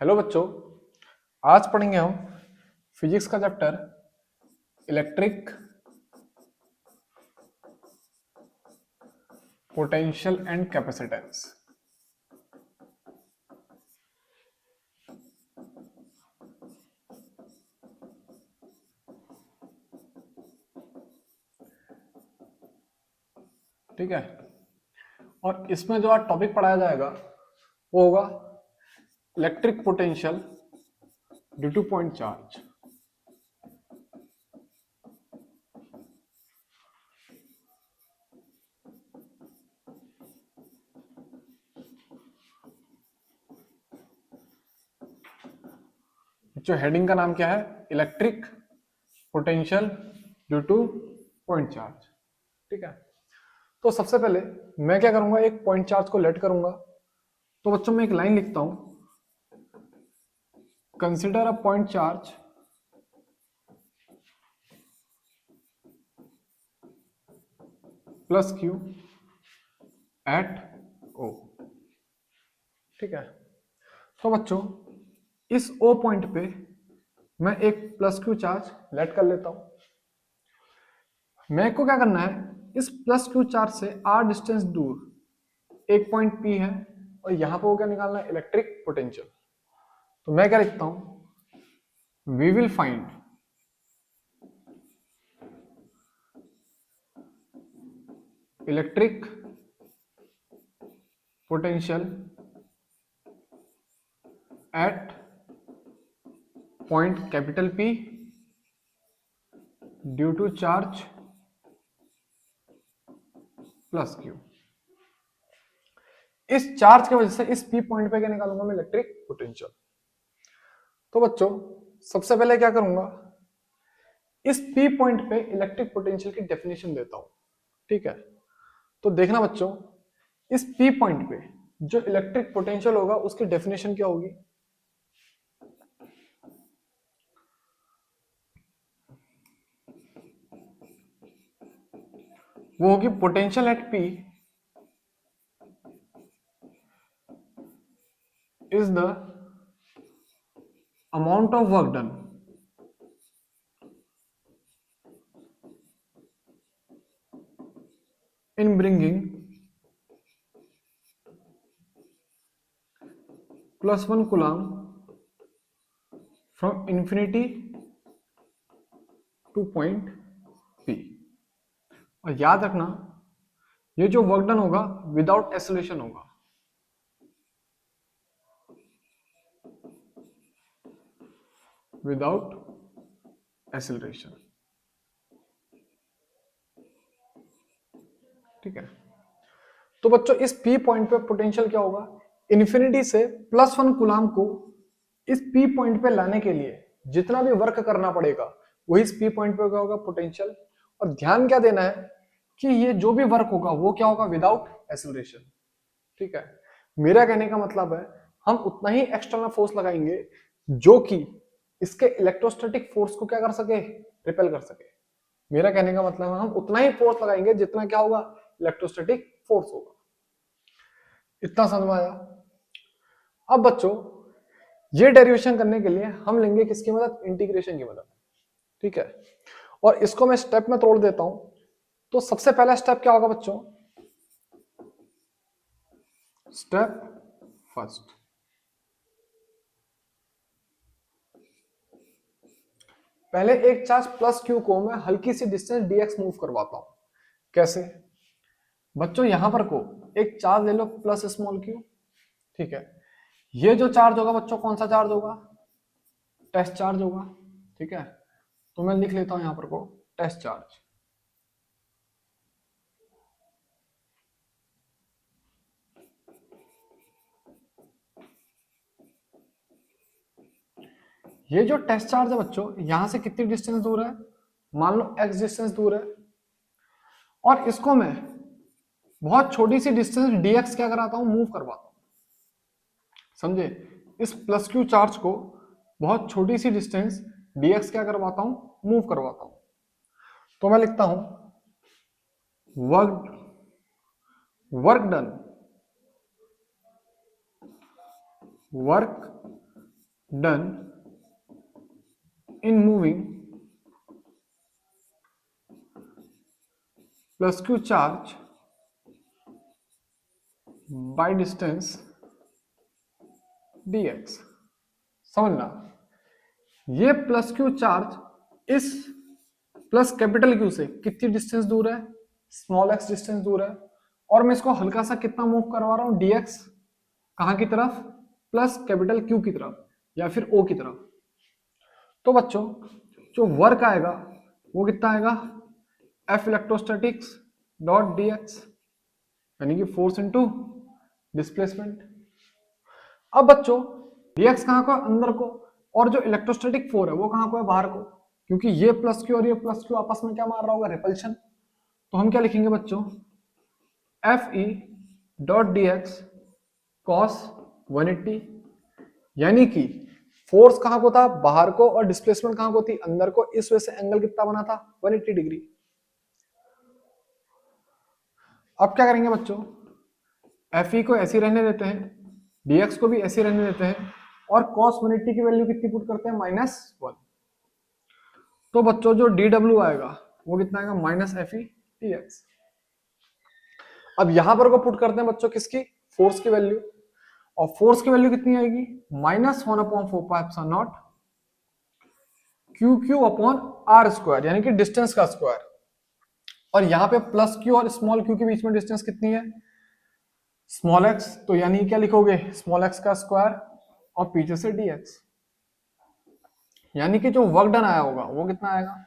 Hello बच्चों, आज पढ़ेंगे हम फिजिक्स का chapter electric potential and capacitance. ठीक है। और इसमें जो आज टॉपिक पढ़ाया जाएगा वो होगा electric potential due two point charge. जो हेडिंग का नाम क्या है? Electric potential due two point charge. ठीक है। तो सबसे पहले मैं क्या करूंगा, एक पॉइंट चार्ज को लेट करूंगा। तो बच्चों मैं एक लाइन लिखता हूं, consider a point charge plus Q at O. ठीक है। तो बच्चों इस ओ पॉइंट पे मैं एक प्लस क्यू चार्ज लेट कर लेता हूं। मेरे को क्या करना है, इस प्लस क्यू चार्ज से आर डिस्टेंस दूर एक पॉइंट पी है और यहां पर वो क्या निकालना है, इलेक्ट्रिक पोटेंशियल। तो मैं क्या लिखता हूं, we will find electric potential at point capital P due to charge plus Q. इस चार्ज की वजह से इस P पॉइंट पे क्या निकालूंगा मैं, इलेक्ट्रिक पोटेंशियल। तो बच्चों सबसे पहले क्या करूंगा, इस P पॉइंट पे इलेक्ट्रिक पोटेंशियल की डेफिनेशन देता हूं। ठीक है। तो देखना बच्चों, इस P पॉइंट पे जो इलेक्ट्रिक पोटेंशियल होगा उसकी डेफिनेशन क्या होगी, वो होगी potential at P is the amount of work done in bringing +1 coulomb from infinity to point P। और याद रखना ये जो वर्क डन होगा विदाउट एक्सेलरेशन होगा। Without acceleration. ठीक है। तो बच्चों इस P पॉइंट पे पोटेंशियल क्या होगा, इन्फिनिटी से +1 कूलम को इस P पॉइंट पे लाने के लिए जितना भी वर्क करना पड़ेगा वही इस P पॉइंट पे क्या होगा, पोटेंशियल। और ध्यान क्या देना है कि ये जो भी वर्क होगा वो क्या होगा, विदाउट एक्सेलरेशन। ठीक है। मेरा कहने का मतलब है हम उतना ही एक्सटर्नल फोर्स लगाएंगे जो कि इसके इलेक्ट्रोस्टैटिक फोर्स को क्या कर सके, रिपेल कर सके। मेरा कहने का मतलब है हम उतना ही फोर्स लगाएंगे जितना क्या होगा, इलेक्ट्रोस्टैटिक फोर्स होगा। इतना समझ में आया? अब बच्चों ये डेरिवेशन करने के लिए हम लेंगे किसकी मदद, इंटीग्रेशन की मदद। ठीक है। और इसको मैं स्टेप में तोड़ देता हूं। तो सबसे पहला स्टेप क्या होगा बच्चों, स्टेप फर्स्ट, पहले एक चार्ज प्लस क्यू को मैं हल्की सी डिस्टेंस dx मूव करवाता हूं। कैसे बच्चों, यहां पर को एक चार्ज ले लो प्लस स्मॉल क्यू। ठीक है। ये जो चार्ज होगा बच्चों कौन सा चार्ज होगा, टेस्ट चार्ज होगा। ठीक है। तो मैं लिख लेता हूं यहां पर को टेस्ट चार्ज। ये जो टेस्ट चार्ज है बच्चों यहां से कितनी डिस्टेंस दूर है, मान लो x डिस्टेंस दूर है। और इसको मैं बहुत छोटी सी डिस्टेंस dx क्या कराता हूं, मूव करवाता हूं। समझे? इस प्लस क्यू चार्ज को बहुत छोटी सी डिस्टेंस dx क्या करवाता हूं, मूव करवाता हूं। तो मैं लिखता हूं work work done, work done in moving plus Q charge by distance dx। समझना, ये प्लस क्यू चार्ज इस प्लस कैपिटल क्यू से कितनी डिस्टेंस दूर है, स्मॉल एक्स डिस्टेंस दूर है, और मैं इसको हल्का सा कितना मूव करवा रहा हूं, dx कहां की तरफ, प्लस कैपिटल क्यू की तरफ या फिर ओ की तरफ। तो बच्चों जो वर्क आएगा वो कितना आएगा, एफ इलेक्ट्रोस्टैटिक्स डॉट dx, यानी कि फोर्स इनटू डिस्प्लेसमेंट। अब बच्चों dx कहां को है, अंदर को, और जो इलेक्ट्रोस्टैटिक फोर्स है वो कहां को है, बाहर को, क्योंकि ये प्लस क्यू और ये प्लस क्यू आपस में क्या मार रहा होगा, रिपल्शन। तो हम क्या लिखेंगे बच्चों, F E dot D x cos 180, यानी कि फोर्स कहां को था, बाहर को, और डिस्प्लेसमेंट कहां को थी, अंदर को। इस वजह से एंगल कितना बना था, 180 डिग्री। अब क्या करेंगे बच्चों, एफ ई को ऐसे ही रहने देते हैं, dx को भी ऐसे ही रहने देते हैं, और cos 180 की वैल्यू कितनी पुट करते हैं, -1। तो बच्चों जो dw आएगा वो कितना आएगा, -fe dx। अब यहां पर को पुट करते हैं बच्चों किसकी, फोर्स की वैल्यू, और फोर्स की वैल्यू कितनी आएगी, -1/4πε0 Q Q upon R square, यानी कि डिस्टेंस का स्क्वायर। और यहाँ पे प्लस क्यू और स्मॉल क्यू के बीच में डिस्टेंस कितनी है, स्मॉल एक्स, तो यानी क्या लिखोगे, स्मॉल एक्स का स्क्वायर और पीछे से dx, यानी कि जो वर्क डन आया होगा वो कितना आएगा,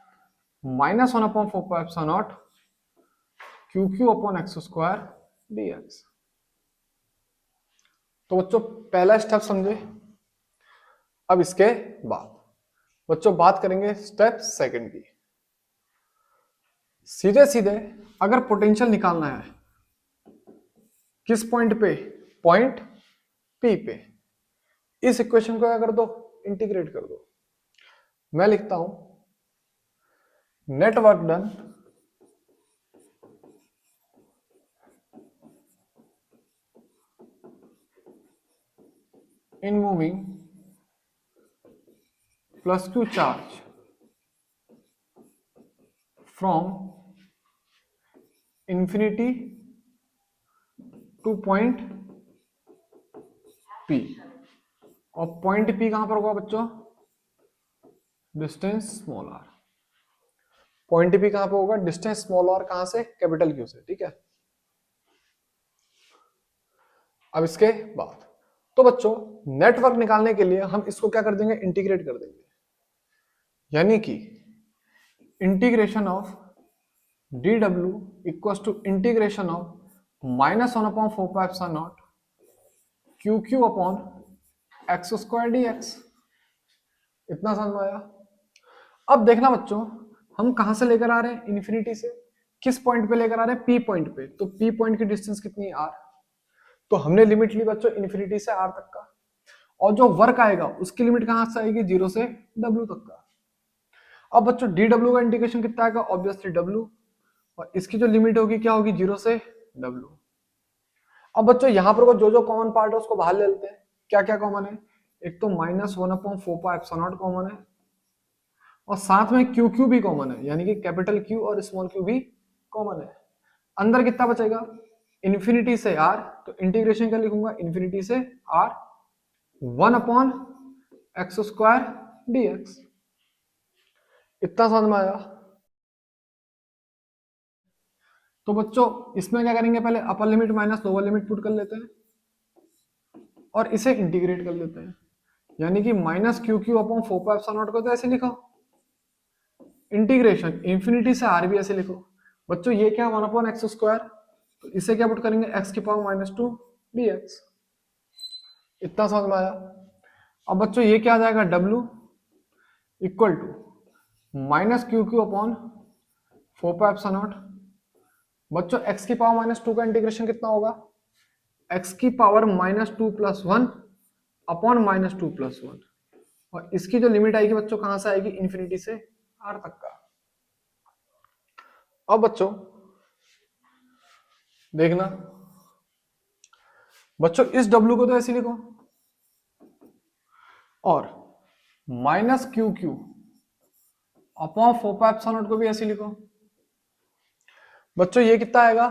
-1/4πε0 Q Q upon X square dx। तो बच्चों पहला स्टेप समझे। अब इसके बाद बच्चों बात करेंगे स्टेप सेकंड की। सीधे सीधे अगर पोटेंशियल निकालना है किस पॉइंट पे, पॉइंट पी पे, इस इक्वेशन को क्या कर दो, इंटीग्रेट कर दो। मैं लिखता हूं net work done in moving plus Q charge from infinity to point P. और पॉइंट पी कहां पर होगा बच्चों, distance small r. Point P कहां पर होगा, डिस्टेंस स्मॉल आर कहां से, कैपिटल क्यू से, ठीक है। अब इसके बाद तो बच्चों नेटवर्क निकालने के लिए हम इसको क्या कर देंगे, इंटीग्रेट कर देंगे, यानी कि integration of D W equal to integration of -1/4πε0 Q Q upon X square D X. इतना समझ में आया। अब देखना बच्चों हम कहां से लेकर आ रहे हैं, इन्फिनिटी से, किस पॉइंट पे लेकर आ रहे हैं, पी पॉइंट पे। तो पी पॉइंट की डिस्टेंस कितनी है, आर। तो हमने लिमिट ली बच्चों इन्फिनिटी से आर तक का, और जो वर्क आएगा उसकी लिमिट कहां से आएगी, 0 से डब्ल्यू तक का। अब बच्चों डी डब्ल्यू का इंटीग्रेशन कितना आएगा, ऑब्वियसली डब्ल्यू, और इसकी जो लिमिट होगी क्या होगी, 0 से डब्ल्यू। अब बच्चों यहां पर जो जो कॉमन पार्ट है उसको बाहर ले लेते हैं। क्या क्या कॉमन है, एक तो -1/4πε0 कॉमन है, और साथ में क्यू क्यू भी कॉमन है, यानी कि कैपिटल क्यू और स्मॉल क्यू भी कॉमन है। अंदर कितना बचेगा, इन्फिनिटी से आर, तो इंटीग्रेशन क्या लिखूंगा, इन्फिनिटी से आर 1/x² dx। इतना समझ में आया। तो बच्चों इसमें क्या करेंगे, पहले upper limit minus lower limit put कर लेते हैं और इसे इंटीग्रेट कर लेते हैं, यानी कि -QQ/4πε0 को तो ऐसे लिखो, इंटीग्रेशन इंफिनिटी से आर भी ऐसे लिखो। बच्चों ये क्या 1/x², तो इसे क्या पुट करेंगे, x⁻² dx। इतना समझ में आया। अब बच्चों ये क्या आ जाएगा, W इक्वल टू -QQ/4πε0। बच्चों x⁻² का इंटीग्रेशन कितना होगा, x⁻² + 1 अपॉन -2 + 1, और इसकी जो लिमिट आएगी बच्चों कहां से आएगी, इन्फिनिटी से आर तक का। अब बच्चों देखना, बच्चों इस W को तो ऐसे लिखो, और माइनस क्यू क्यू अपॉन 4π को भी ऐसे लिखो। बच्चों ये कितना आएगा,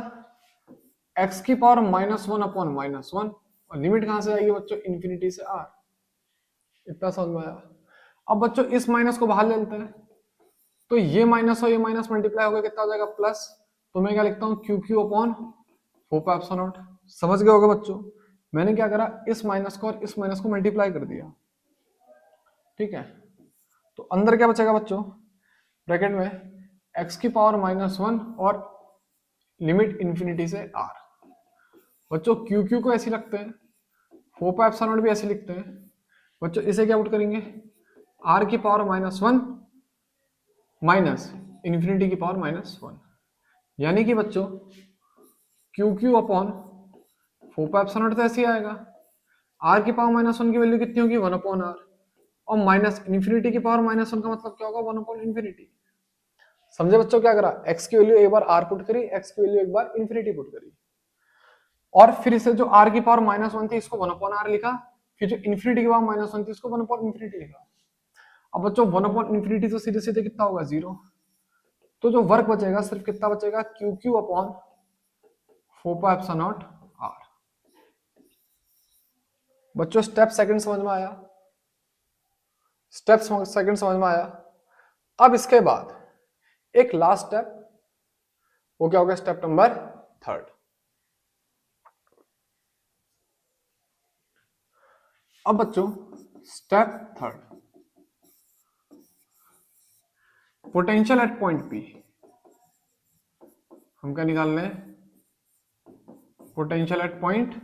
x की पावर -1 अपॉन -1, और लिमिट कहां से आएगी बच्चों, इन्फिनिटी से r। इतना समझ में आया। अब बच्चों इस माइनस को बाहर ले लेते हैं, तो ये माइनस और ये माइनस मल्टीप्लाई होकर कितना हो जाएगा प्लस, तो मैं क्या लिखता हूँ क्यू क्यू अपॉन 4π0। समझ गए होगे बच्चों, मैंने क्या करा, इस माइनस को और इस माइनस को मल्टीप्लाई कर दिया, ठीक है। तो अंदर क्या बचेगा बच्चों, ब्रैकेट में x की पावर -1 और लिमिट इन्फिनिटी से r। बच्चों क्यू क्यू को ऐसे लिखते हैं, 4π0 भी ऐसे लिखते हैं। बच्चों इसे क्या पुट करेंगे, r की पावर -1 माइनस इन्फिनिटी की पावर -1, यानी कि बच्चों क्यू क्यू अपॉन 4π0 तो ऐसे ही आएगा, r की पावर -1 की वैल्यू कितनी होगी, 1 अपॉन r, और माइनस इन्फिनिटी की पावर -1 का मतलब क्या होगा, 1 अपॉन इन्फिनिटी। समझे बच्चों क्या करा, x की वैल्यू एक बार r पुट करी, x की वैल्यू एक बार इन्फिनिटी पुट करी, और फिर इसे जो r की पावर -1 थी इसको 1 अपॉन r लिखा, फिर जो इन्फिनिटी की पावर -1 थी इसको 1 अपॉन इन्फिनिटी लिखा। अब बच्चों 1 अपॉन इन्फिनिटी तो सीधे सीधे कितना होगा, 0। तो जो वर्क बचेगा सिर्फ कितना बचेगा, क्यू क्यू अपॉन 4π0 r। बच्चों स्टेप सेकंड समझ में आया, स्टेप सेकंड समझ में आया। अब इसके बाद एक लास्ट स्टेप, वो क्या होगा, स्टेप नंबर 3। अब बच्चों step 3, potential at point P. हम क्या निकाल रहे हैं, पोटेंशियल एट पॉइंट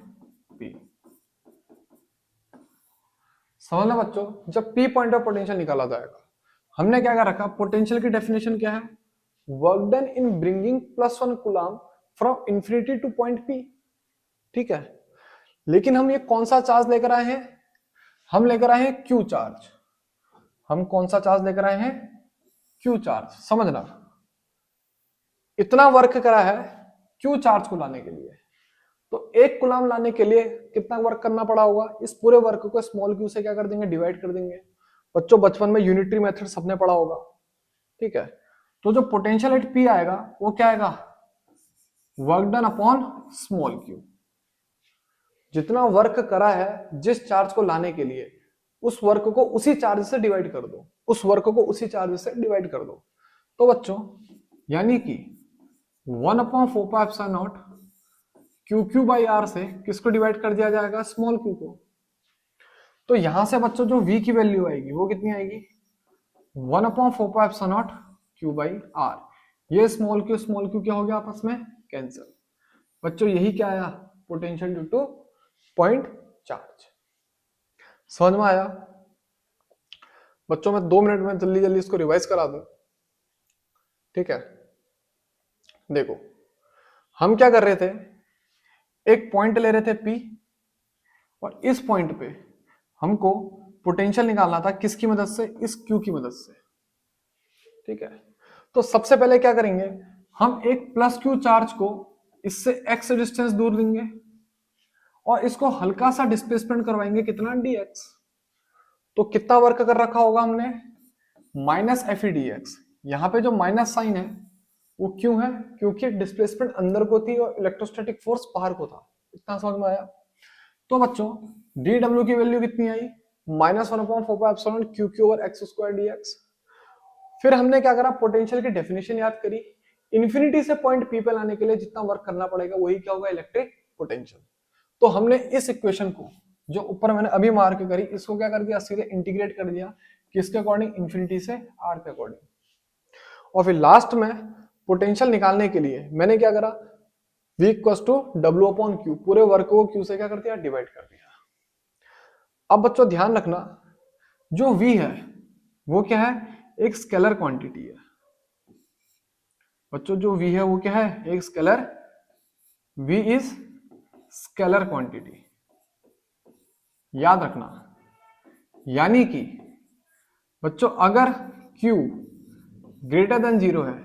पी। समझना बच्चों, जब पी पॉइंट पर पोटेंशियल निकाला जाएगा, हमने क्या कर रखा, पोटेंशियल की डेफिनेशन क्या है, work done in bringing +1 coulomb from infinity to point P, ठीक है। लेकिन हम ये कौन सा चार्ज लेकर आए हैं, हम लेकर आए हैं क्यू चार्ज। हम कौन सा चार्ज लेकर आए हैं, क्यू चार्ज। समझना, इतना वर्क करा है क्यू चार्ज को लाने के लिए, तो एक कूलम लाने के लिए कितना वर्क करना पड़ा होगा, इस पूरे वर्क को स्मॉल क्यू से क्या कर देंगे, डिवाइड कर देंगे। बच्चों बचपन में यूनिटरी मेथड सबने पढ़ा होगा, ठीक है। तो जो पोटेंशियल एट पी आएगा वो क्या आएगा, work done upon small Q. जितना वर्क करा है जिस चार्ज को लाने के लिए, उस वर्क को उसी चार्ज से डिवाइड कर दो, उस वर्क को उसी चार्ज से डिवाइड कर दो। तो बच्चों यानी कि 1 अपॉन 4π0 क्यू क्यू बाई आर से किसको डिवाइड कर दिया जाएगा, स्मॉल क्यू को। तो यहां से बच्चों जो v की वैल्यू आएगी वो कितनी आएगी, 1 अपॉन 4π0 क्यू बाई आर। ये स्मॉल क्यू क्या हो गया, आपस में कैंसिल। बच्चों यही क्या आया, potential due two point charge. समझ में आया बच्चों, मैं 2 मिनट में जल्दी जल्दी इसको रिवाइज करा दूं, ठीक है। देखो हम क्या कर रहे थे, एक पॉइंट ले रहे थे P, और इस पॉइंट पे हमको पोटेंशियल निकालना था, किसकी मदद से, इस Q की मदद से, ठीक है। तो सबसे पहले क्या करेंगे, हम एक +Q चार्ज को इससे x डिस्टेंस दूर देंगे, और इसको हल्का सा डिस्प्लेसमेंट करवाएंगे, कितना, dx। तो कितना वर्क कर रखा होगा हमने, -FE/dx। यहां पे जो माइनस साइन है वो क्यों है, क्योंकि डिस्प्लेसमेंट अंदर को थी और इलेक्ट्रोस्टैटिक फोर्स बाहर को था। इतना समझ में आया। तो बच्चों dw की वैल्यू कितनी आई, -1 अपॉन 4π0 q/x² dx। फिर हमने क्या करा, पोटेंशियल की डेफिनेशन याद करी, इन्फिनिटी से पॉइंट P पे लाने के लिए जितना वर्क करना पड़ेगा वही क्या होगा, इलेक्ट्रिक पोटेंशियल। तो हमने इस इक्वेशन को जो ऊपर मैंने अभी मार्क करी, इसको क्या कर दिया, सीधे इंटीग्रेट कर दिया, किसके अकॉर्डिंग, इन्फिनिटी से r के अकॉर्डिंग। और फिर लास्ट में पोटेंशियल निकालने के लिए मैंने क्या करा, v = w/q, पूरे वर्क को q से क्या कर दिया, डिवाइड कर दिया। अब बच्चों ध्यान रखना, जो v है वो क्या है, एक स्केलर क्वांटिटी है। बच्चों जो v है वो क्या है, एक scalar, v is scalar quantity, याद रखना। यानी कि बच्चों अगर q ग्रेटर देन 0 है,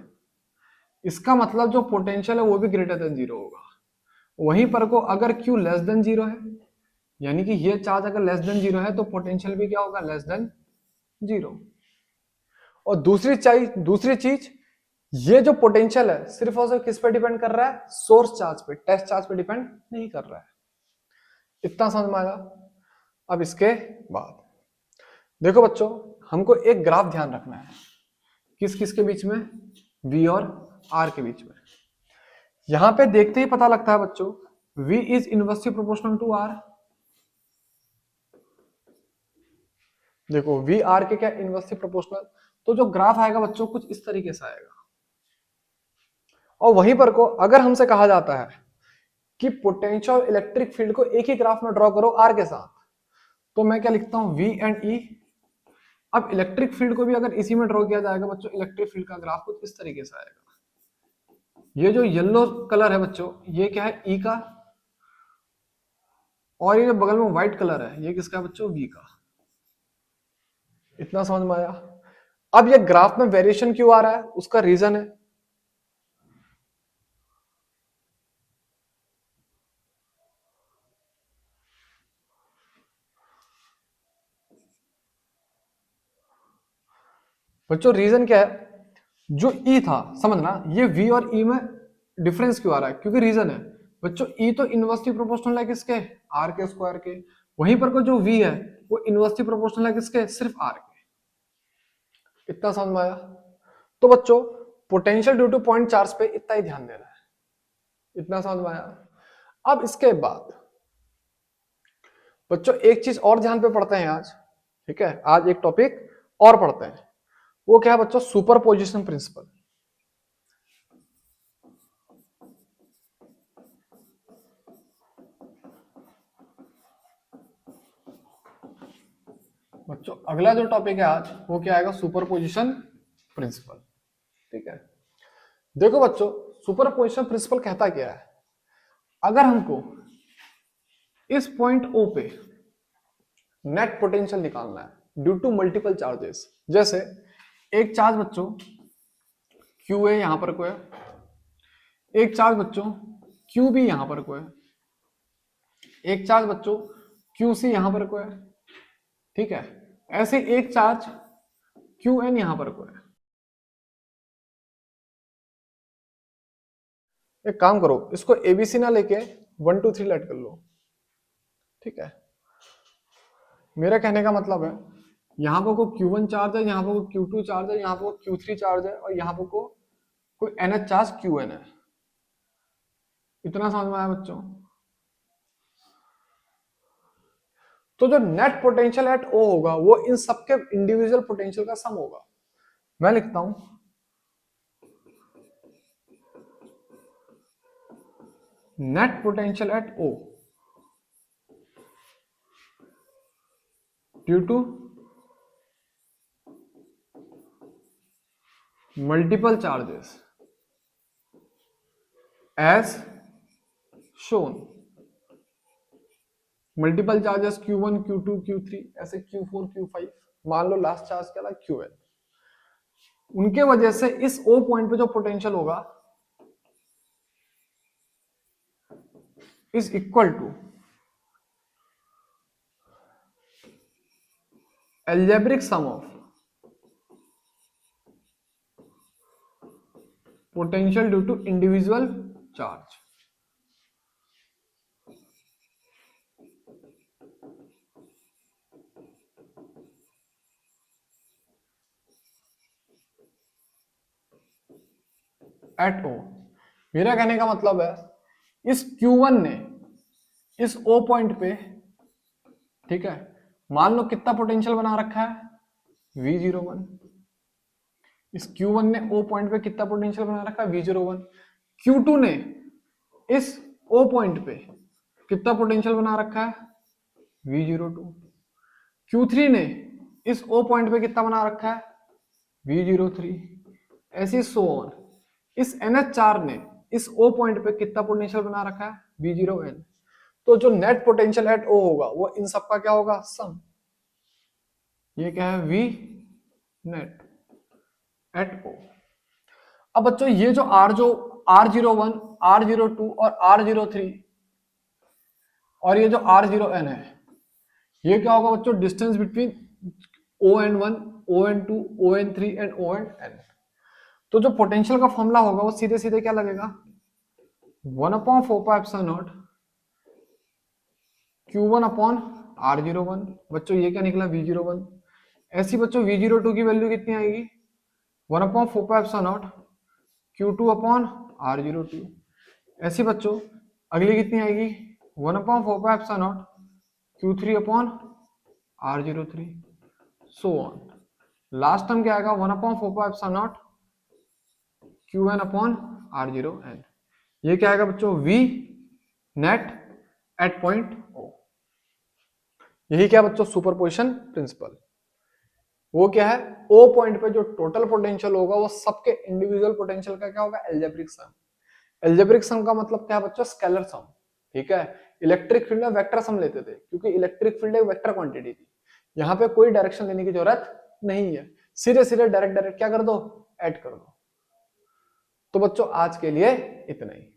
इसका मतलब जो पोटेंशियल है वो भी ग्रेटर देन 0 होगा। वहीं पर को अगर q लेस देन 0 है, यानी कि ये चार्ज अगर लेस देन 0 है तो पोटेंशियल भी क्या होगा, लेस देन 0। और दूसरी चीज, ये जो पोटेंशियल है सिर्फ और सिर्फ किस पे डिपेंड कर रहा है, सोर्स चार्ज पे, टेस्ट चार्ज पे डिपेंड नहीं कर रहा है। इतना समझ में आया। अब इसके बाद देखो बच्चों, हमको एक ग्राफ ध्यान रखना है, किस किस के बीच में, V और R के बीच में। यहां पे देखते ही पता लगता है बच्चों, V is inversely proportional to R। देखो V R के क्या इनवर्सली प्रोपोर्शनल, तो जो ग्राफ आएगा बच्चों कुछ इस तरीके से आएगा। और वहीं पर को अगर हमसे कहा जाता है कि पोटेंशियल इलेक्ट्रिक फील्ड को एक ही ग्राफ में ड्रॉ करो R के साथ, तो मैं क्या लिखता हूं, V एंड E। अब इलेक्ट्रिक फील्ड को भी अगर इसी में ड्रॉ किया जाएगा बच्चों, इलेक्ट्रिक फील्ड का ग्राफ कुछ इस तरीके से आएगा। ये जो येलो कलर है बच्चों, ये क्या है, E का, और ये जो बगल में व्हाइट कलर है, ये किसका है बच्चों, V का। इतना समझ में आया। अब ये ग्राफ में वेरिएशन क्यों आ रहा है, उसका रीजन है, बच्चों रीजन क्या है, जो E था, समझना, ये V और E में डिफरेंस क्यों आ रहा है, क्योंकि रीजन है बच्चों, E तो इनवर्सली प्रोपोर्शनल है किसके, R के स्क्वायर के। वहीं पर को जो V है वो इनवर्सली प्रोपोर्शनल है किसके, सिर्फ R के। इतना समझ में आया। तो बच्चों potential due two point charge पे इतना ही ध्यान देना है। इतना समझ में आया। अब इसके बाद बच्चों एक चीज और ध्यान पे पढ़ते हैं आज, ठीक है, आज एक टॉपिक और पढ़ते हैं, वो क्या है बच्चों, सुपरपोजिशन प्रिंसिपल। बच्चों अगला जो टॉपिक है आज वो क्या आएगा, सुपरपोजिशन प्रिंसिपल। ठीक है, देखो बच्चों सुपरपोजिशन प्रिंसिपल कहता क्या है, अगर हमको इस पॉइंट O पे नेट पोटेंशियल निकालना है ड्यू टू मल्टीपल चार्जेस, जैसे एक चार्ज बच्चों Q है यहां पर को है, एक चार्ज बच्चों Q भी यहां पर को है, एक चार्ज बच्चों QC यहां पर को है, ठीक है, ऐसे एक चार्ज QN यहां पर को है। एक काम करो, इसको ABC ना लेके 1 2 3 लेट कर लो, ठीक है। मेरा कहने का मतलब है, यहाँ पर को Q1 चार्ज है, यहाँ पर को Q2 चार्ज है, यहाँ पर को Q3 चार्ज है, और यहाँ पर को कोई NH चार्ज QN है। इतना समझ में आया बच्चों। तो जो नेट पोटेंशियल एट O होगा वो इन सबके इंडिविजुअल पोटेंशियल का सम होगा। मैं लिखता हूं net potential at O due to multiple charges as shown. Multiple charges Q1 Q2 Q3 ऐसे Q4 Q5, मान लो लास्ट चार्ज क्या था QN। उनके वजह से इस O पॉइंट पे जो पोटेंशियल होगा is equal to algebraic sum of potential due to individual charge। At O, मेरा कहने का मतलब है इस Q1 ने इस O पॉइंट पे, ठीक है, मान लो कितना पोटेंशियल बना रखा है V01। इस Q1 ने O पॉइंट पे कितना पोटेंशियल बना रखा है V01। Q2 ने इस O पॉइंट पे कितना पोटेंशियल बना रखा है V02। Q3 ने इस O पॉइंट पे कितना बना रखा है V03। ऐसे सो ऑन। इस NH4 ने इस O पॉइंट पे कितना पोटेंशियल बना रखा है V0N। तो जो नेट पोटेंशियल एट O होगा वो इन सबका क्या होगा, सम। ये क्या है, V नेट एट O। अब बच्चों ये जो R01, R02 और R03 और ये जो R0n है ये क्या होगा बच्चों, distance between ON1, ON2, ON3 and ON तो जो पोटेंशियल का फॉर्मूला होगा वो सीधे सीधे क्या लगेगा, 1/4πε0 Q1/R01। बच्चों ये क्या निकला, V01। ऐसी बच्चों V02 की वैल्यू कितनी आएगी, 1/4πε0 Q2/R02। ऐसी बच्चों अगली कितनी आएगी, 1/4πε0 Q3/R03, so on. Last term क्या आएगा, 1/4πε0 Qn/R0n। ये क्या आएगा बच्चों, V net at point O। यही क्या बच्चों, सुपरपोजिशन प्रिंसिपल। वो क्या है, O पॉइंट पे जो टोटल पोटेंशियल होगा वो सबके इंडिविजुअल पोटेंशियल का क्या होगा, एल्जेब्रिक सम। एल्जेब्रिक सम का मतलब क्या है बच्चों, स्केलर सम। ठीक है, इलेक्ट्रिक फील्ड में वेक्टर सम लेते थे क्योंकि इलेक्ट्रिक फील्ड एक वेक्टर क्वांटिटी थी। यहाँ पे कोई डायरेक्शन लेने की जरूरत नहीं है, सीधे सीधे डायरेक्ट क्या कर दो, ऐड कर दो। तो बच्चों आज के लिए इतना ही।